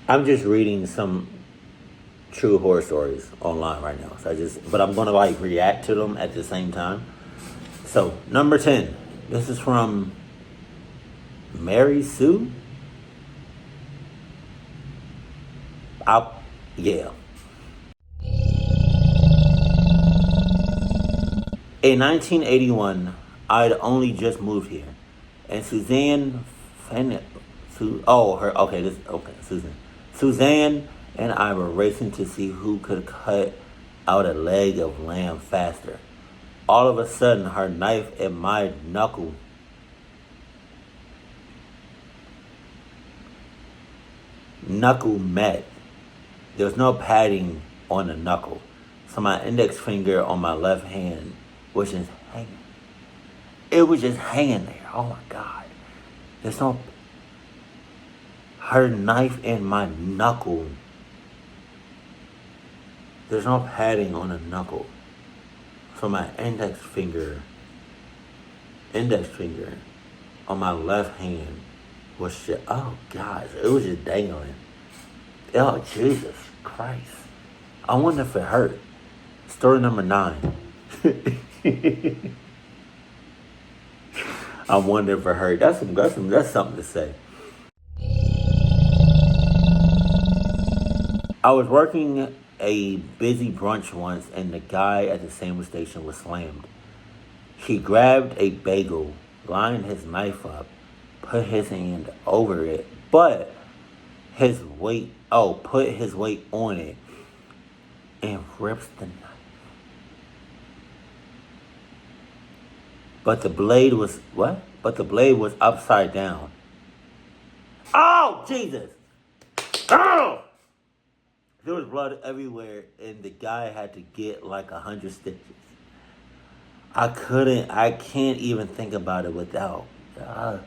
I'm just reading some true horror stories online right now. But I'm gonna like react to them at the same time. So number 10. This is from Mary Sue. Out, yeah. In 1981, I'd only just moved here, and Suzanne, Fen- oh her okay this okay Suzanne and I were racing to see who could cut out a leg of lamb faster. All of a sudden, her knife and my knuckle met. There was no padding on the knuckle, so my index finger on my left hand was just hanging. It was just hanging there. Oh my god! There's no her knife and my knuckle. There's no padding on the knuckle, so my index finger on my left hand was just oh god! It was just dangling. Oh Jesus Christ! I wonder if it hurt. Story number 9. I wonder if it hurt. That's something to say. I was working a busy brunch once, and the guy at the sandwich station was slammed. He grabbed a bagel, lined his knife up, put his hand over it, but put his weight on it, and rips the knife. But the blade was what? But the blade was upside down. Oh Jesus! Oh! There was blood everywhere, and the guy had to get like 100 stitches. I can't even think about it without. Uh,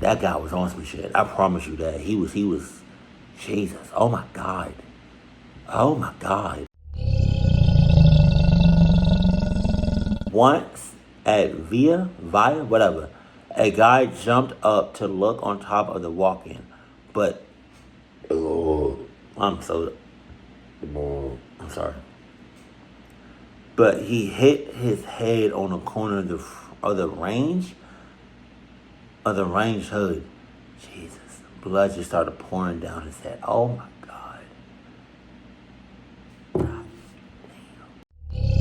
that guy was on some shit. I promise you that. He was, Jesus. Oh my God. Oh my God. Once at whatever, a guy jumped up to look on top of the walk-in, but, oh, I'm sorry. But he hit his head on the corner of the range hood. Jesus, blood just started pouring down his head. Oh my God. God damn.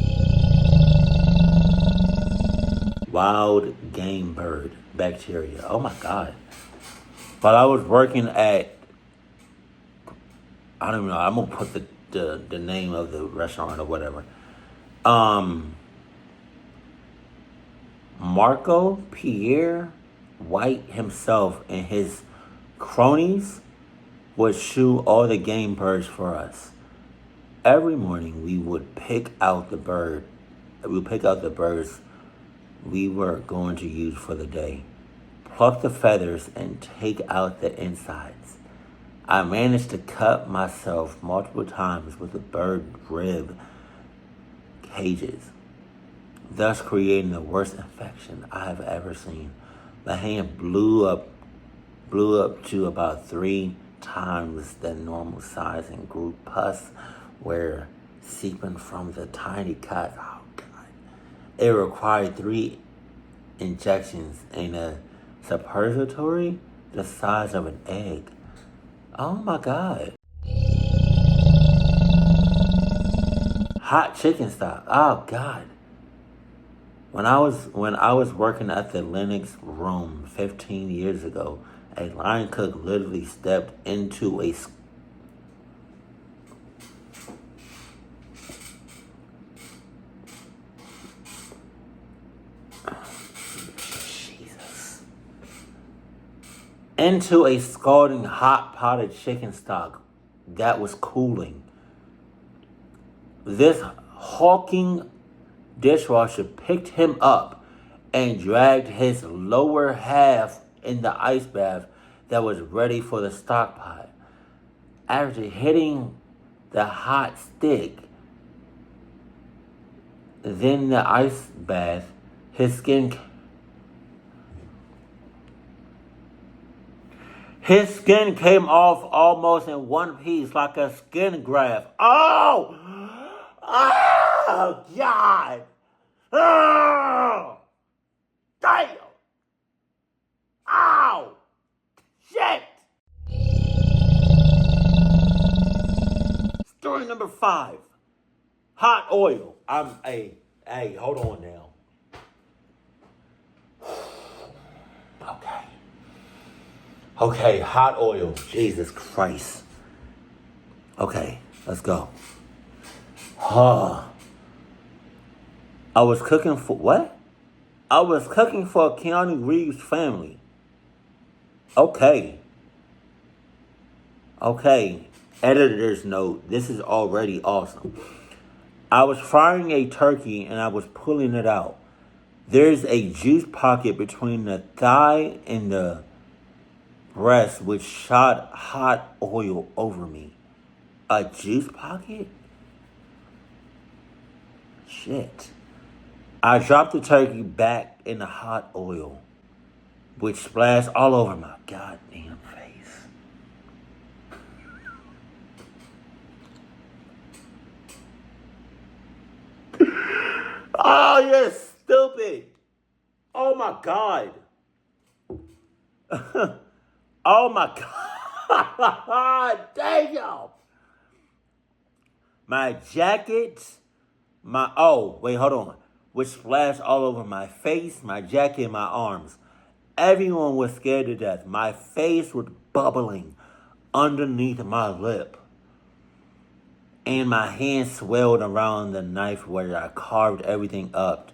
Wild game bird bacteria. Oh my God. While I was working at, I don't even know. I'm gonna put the name of the restaurant or whatever. Um, Marco Pierre White himself and his cronies would shoot all the game birds for us. Every morning we would pick out the bird. We would pick out the birds we were going to use for the day, pluck the feathers, and take out the insides. I managed to cut myself multiple times with the bird rib cages, thus creating the worst infection I have ever seen. The hand blew up to about 3 times the normal size, and grew pus were seeping from the tiny cut. Oh God! It required 3 injections in a suppository the size of an egg. Oh my God! Hot chicken stock. Oh God! When I was working at the Lennox Room 15 years ago, a line cook literally stepped into a Jesus into a scalding hot pot of chicken stock that was cooling. This hulking dishwasher picked him up and dragged his lower half in the ice bath that was ready for the stock pot. After hitting the hot stick, then the ice bath, his skin His skin came off almost in one piece like a skin graft. Oh! Oh, God! Oh! Damn! Ow! Shit! Story number 5. Hot oil. Hey, hold on now. Okay, hot oil. Jesus Christ. Okay, let's go. I was cooking for what? I was cooking for Keanu Reeves' family. Okay. Editor's note. This is already awesome. I was frying a turkey and I was pulling it out. There's a juice pocket between the thigh and the breast which shot hot oil over me. A juice pocket? Shit. I dropped the turkey back in the hot oil, which splashed all over my goddamn face. Oh, you're stupid. Oh, my God. Oh, my God. Damn. My jacket, hold on. Which splashed all over my face, my jacket, and my arms. Everyone was scared to death. My face was bubbling underneath my lip. And my hand swelled around the knife where I carved everything up,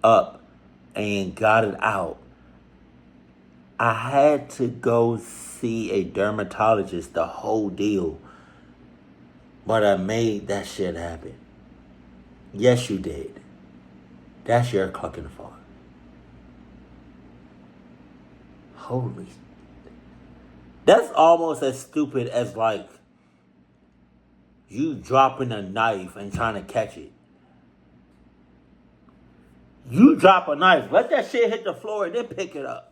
and got it out. I had to go see a dermatologist, the whole deal. But I made that shit happen. Yes, you did. That's your clucking fault. Holy. That's almost as stupid as like you dropping a knife and trying to catch it. You drop a knife, let that shit hit the floor and then pick it up.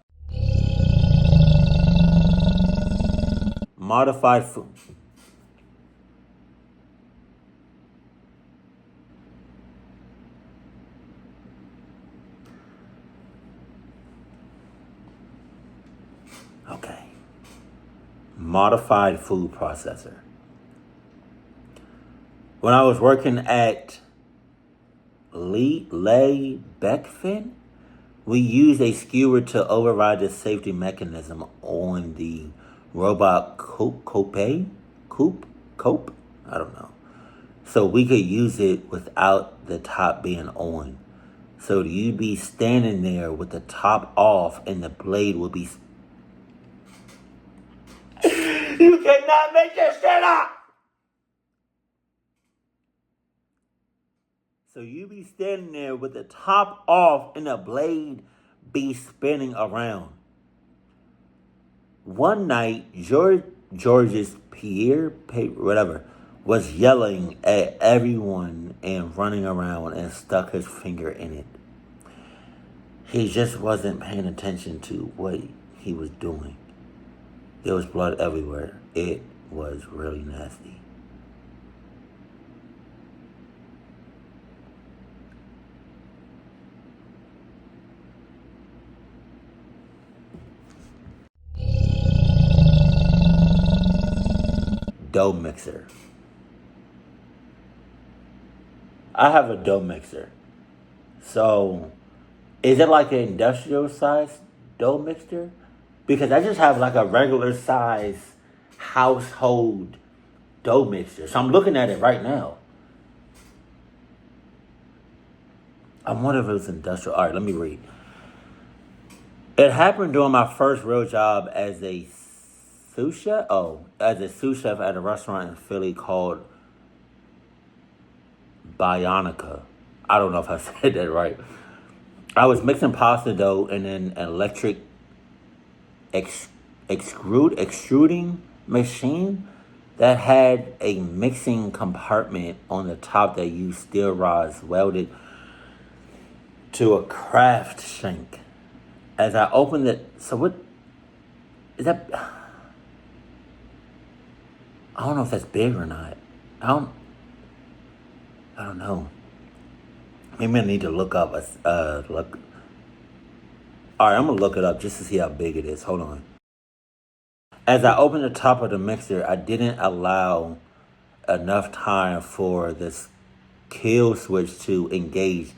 Modified food. Okay. Modified food processor. When I was working at Lay Beckfin, we used a skewer to override the safety mechanism on the robot cope? I don't know. So we could use it without the top being on. So you'd be standing there with the top off and the blade would be... You cannot make this shit up! So you be standing there with the top off and the blade be spinning around. One night, George's Pierre, whatever, was yelling at everyone and running around and stuck his finger in it. He just wasn't paying attention to what he was doing. There was blood everywhere. It was really nasty. Dough mixer. I have a dough mixer. So, is it like an industrial size dough mixer? Because I just have like a regular size household dough mixer. So I'm looking at it right now. I wonder if it was industrial. All right, let me read. It happened during my first real job as a sous chef. As a sous chef at a restaurant in Philly called Bionica. I don't know if I said that right. I was mixing pasta dough in an electric extruding machine that had a mixing compartment on the top that used steel rods welded to a craft shank. As I opened it, so what is that? I don't know if that's big or not. I don't. I don't know. Maybe I need to look up. Look. All right, I'm gonna look it up just to see how big it is. Hold on. As I opened the top of the mixer, I didn't allow enough time for this kill switch to engage,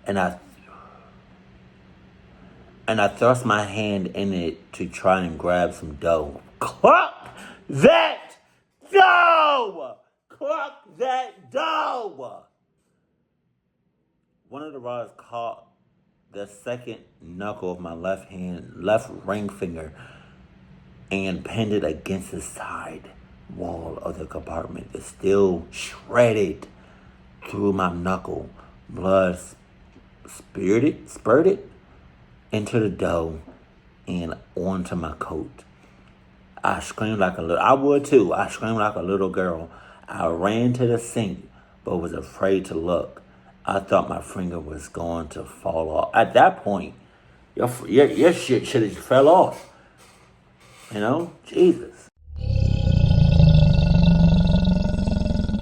and I thrust my hand in it to try and grab some dough. Cluck that dough! Cluck that dough! One of the rods caught the second knuckle of my left ring finger, and pinned it against the side wall of the compartment. It still shredded through my knuckle. Blood spurted into the dough and onto my coat. I screamed like a little, I would too. I screamed like a little girl. I ran to the sink, but was afraid to look. I thought my finger was going to fall off. At that point, your shit should have fell off. You know? Jesus.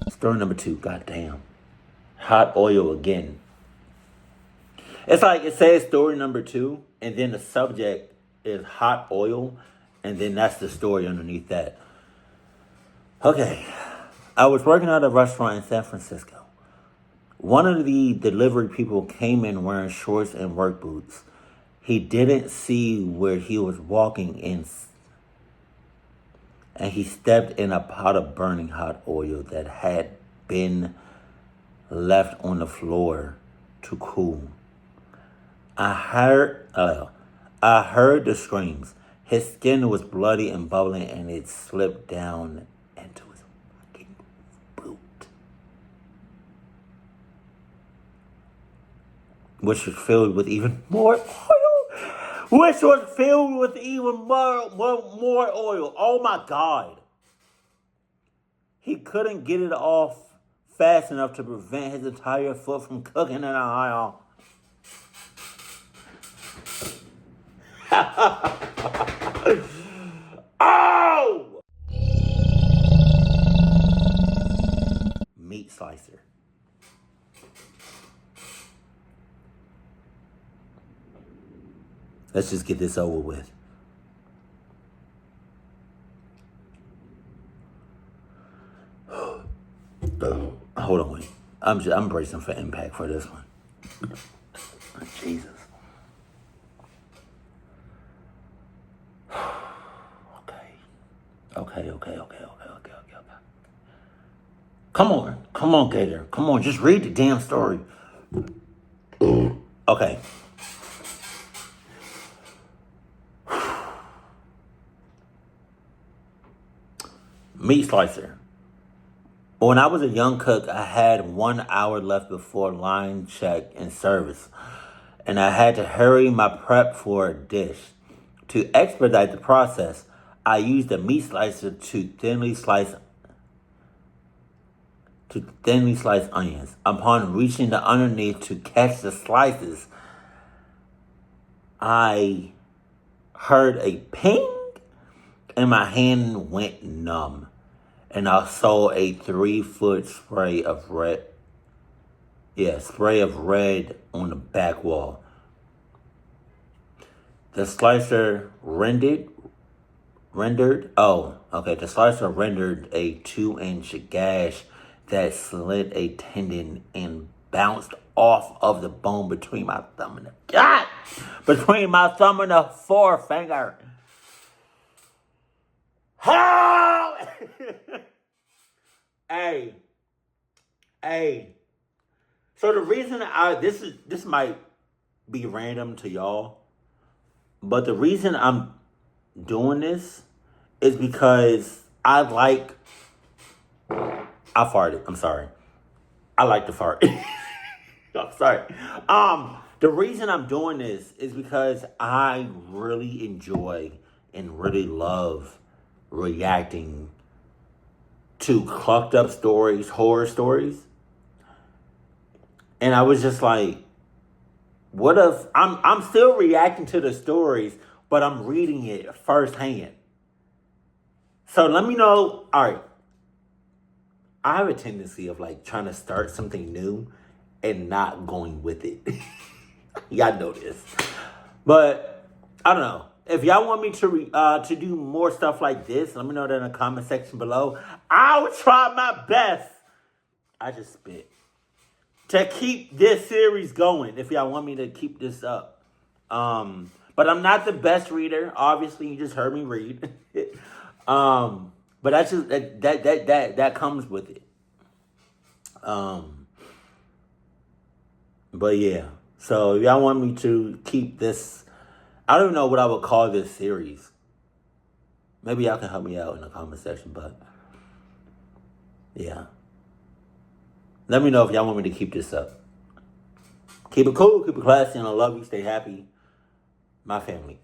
Story number 2, goddamn. Hot oil again. It's like it says story number 2, and then the subject is hot oil, and then that's the story underneath that. Okay. I was working at a restaurant in San Francisco. One of the delivery people came in wearing shorts and work boots. He didn't see where he was walking in, and he stepped in a pot of burning hot oil that had been left on the floor to cool. I heard the screams. His skin was bloody and bubbling, and it slipped down into his fucking boot, which was filled with even more oil. Which was filled with even more oil. Oh my God. He couldn't get it off fast enough to prevent his entire foot from cooking in a high oil. Oh! Meat slicer. Let's just get this over with. Hold on, wait. I'm bracing for impact for this one. Jesus. Okay. Come on, Gattor. Come on, just read the damn story. Okay. Meat slicer. When I was a young cook, I had 1 hour left before line check and service, and I had to hurry my prep for a dish. To expedite the process, I used a meat slicer to thinly slice onions. Upon reaching the underneath to catch the slices, I heard a ping, and my hand went numb. And I saw a 3-foot spray of red on the back wall. The slicer rendered a 2-inch gash that slit a tendon and bounced off of the bone between my thumb and the forefinger. How? Hey. So the reason this might be random to y'all, but the reason I'm doing this is because I farted. I'm sorry. I like to fart. I'm sorry. The reason I'm doing this is because I really enjoy and really love reacting to clucked up stories, horror stories. And I was just like, what if I'm still reacting to the stories, but I'm reading it firsthand. So let me know. All right. I have a tendency of like trying to start something new and not going with it. Y'all know this. But I don't know. If y'all want me to do more stuff like this, let me know that in the comment section below. I'll try my best. I just spit. To keep this series going, if y'all want me to keep this up. But I'm not the best reader. Obviously, you just heard me read. But that's just that comes with it. But yeah. So if y'all want me to keep this, I don't even know what I would call this series. Maybe y'all can help me out in the comment section, but yeah. Let me know if y'all want me to keep this up. Keep it cool, keep it classy, and I love you. Stay happy. My family.